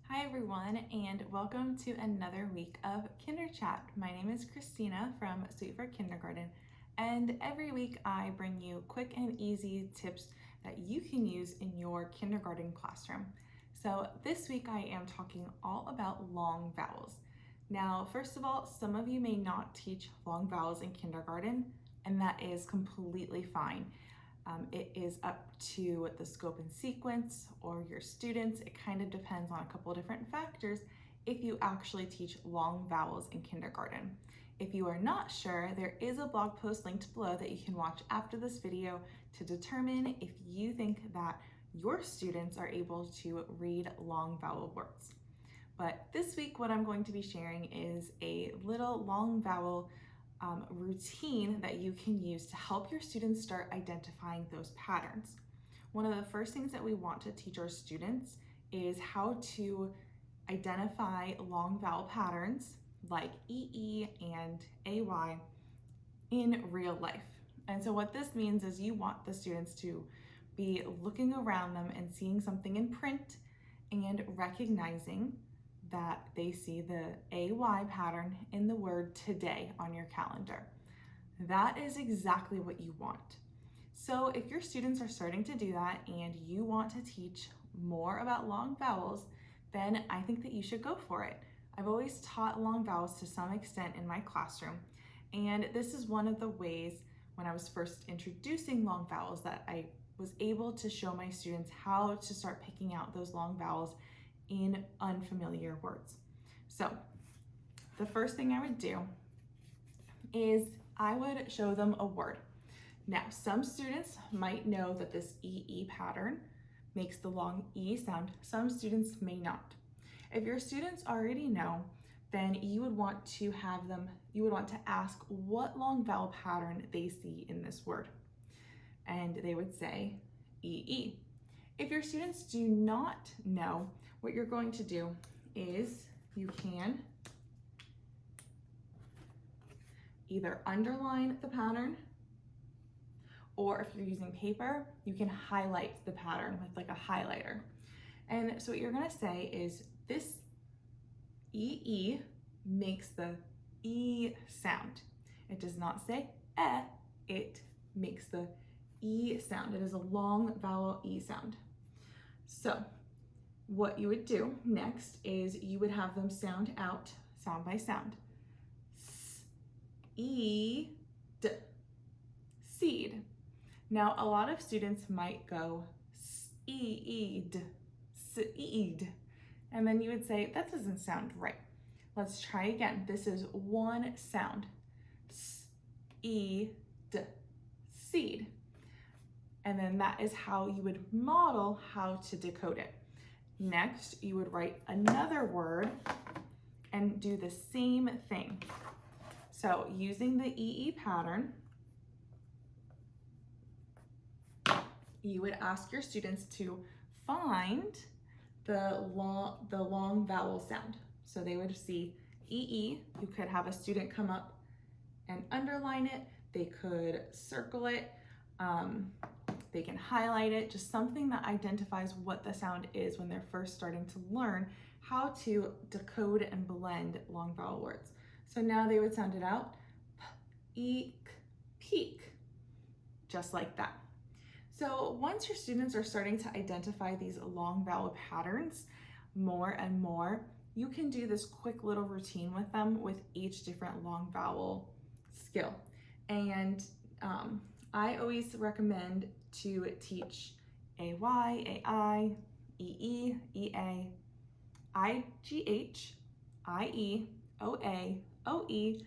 Hi everyone, and welcome to another week of Kinder Chat. My name is Christina from Sweet for Kindergarten, and every week I bring you quick and easy tips that you can use in your kindergarten classroom. So this week I am talking all about long vowels. Now, first of all, some of you may not teach long vowels in kindergarten, and that is completely fine. It is up to the scope and sequence or your students. It kind of depends on a couple of different factors if you actually teach long vowels in kindergarten. If you are not sure, there is a blog post linked below that you can watch after this video to determine if you think that your students are able to read long vowel words. But this week, what I'm going to be sharing is a little long vowel routine that you can use to help your students start identifying those patterns. One of the first things that we want to teach our students is how to identify long vowel patterns like EE and AY in real life. And so what this means is you want the students to be looking around them and seeing something in print and recognizing that they see the AY pattern in the word today on your calendar. That is exactly what you want. So if your students are starting to do that and you want to teach more about long vowels, then I think that you should go for it. I've always taught long vowels to some extent in my classroom, and this is one of the ways when I was first introducing long vowels that I was able to show my students how to start picking out those long vowels in unfamiliar words. So the first thing I would do is I would show them a word. Now, some students might know that this EE pattern makes the long E sound. Some students may not. If your students already know, then you would want to ask what long vowel pattern they see in this word. And they would say EE. If your students do not know, what you're going to do is you can either underline the pattern, or if you're using paper, you can highlight the pattern with like a highlighter. And so what you're gonna say is this EE makes the E sound. It does not say eh, it makes the E sound. It is a long vowel E sound. So what you would do next is you would have them sound out, sound by sound. S, E, D, seed. Now, a lot of students might go seed, seed, and then you would say, that doesn't sound right. Let's try again. This is one sound, seed, seed. And then that is how you would model how to decode it. Next, you would write another word and do the same thing. So using the EE pattern, you would ask your students to find the long vowel sound. So they would see EE. You could have a student come up and underline it. They could circle it. They can highlight it, just something that identifies what the sound is when they're first starting to learn how to decode and blend long vowel words. So now they would sound it out, eek, peak, just like that. So once your students are starting to identify these long vowel patterns more and more, you can do this quick little routine with them with each different long vowel skill. And I always recommend to teach AY, AI, EE, EA, IGH, IE, OA, OE,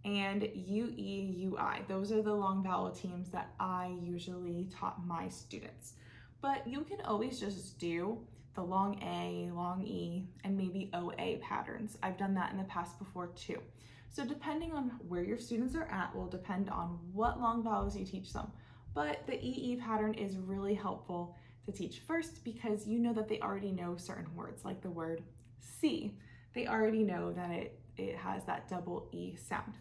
and UE, UI. Those are the long vowel teams that I usually taught my students. But you can always just do the long A, long E, and maybe OA patterns. I've done that in the past before too. So depending on where your students are at will depend on what long vowels you teach them. But the EE pattern is really helpful to teach first because you know that they already know certain words, like the word see. They already know that it has that double E sound.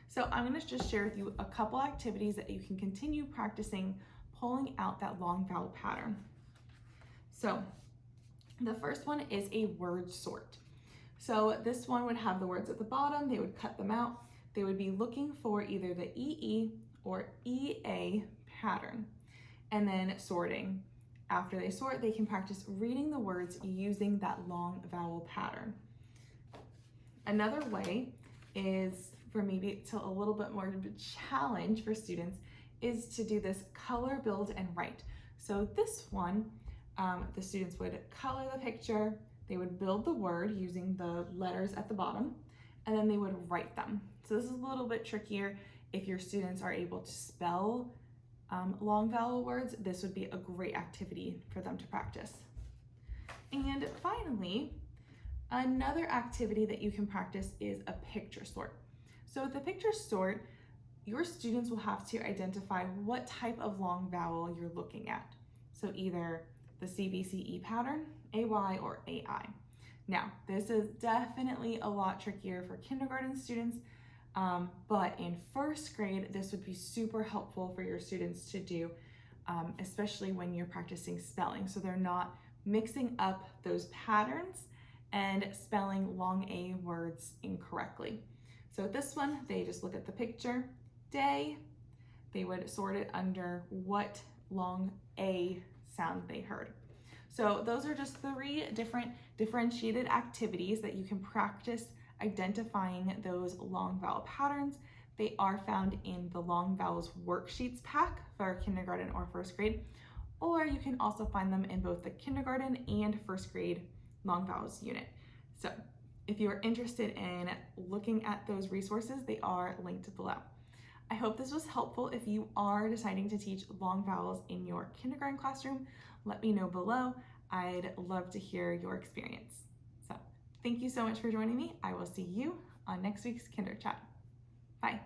So I'm going to just share with you a couple activities that you can continue practicing pulling out that long vowel pattern. So The first one is a word sort. So this one would have the words at the bottom, they would cut them out. They would be looking for either the EE or EA pattern and then sorting. After they sort, they can practice reading the words using that long vowel pattern. Another way is for maybe to a little bit more of a challenge for students is to do this color, build, and write. So this one, the students would color the picture, they would build the word using the letters at the bottom, and then they would write them. So this is a little bit trickier. If your students are able to spell long vowel words, this would be a great activity for them to practice. And finally, another activity that you can practice is a picture sort. So with the picture sort, your students will have to identify what type of long vowel you're looking at. So either the CVCE pattern, AY, or AI. Now, this is definitely a lot trickier for kindergarten students, but in first grade, this would be super helpful for your students to do, especially when you're practicing spelling. So they're not mixing up those patterns and spelling long A words incorrectly. So with this one, they just look at the picture, day, they would sort it under what long A sound they heard. So those are just 3 different differentiated activities that you can practice identifying those long vowel patterns. They are found in the long vowels worksheets pack for kindergarten or first grade, or you can also find them in both the kindergarten and first grade long vowels unit. So if you're interested in looking at those resources, they are linked below. I hope this was helpful. If you are deciding to teach long vowels in your kindergarten classroom, let me know below. I'd love to hear your experience. So thank you so much for joining me. I will see you on next week's Kinder Chat. Bye.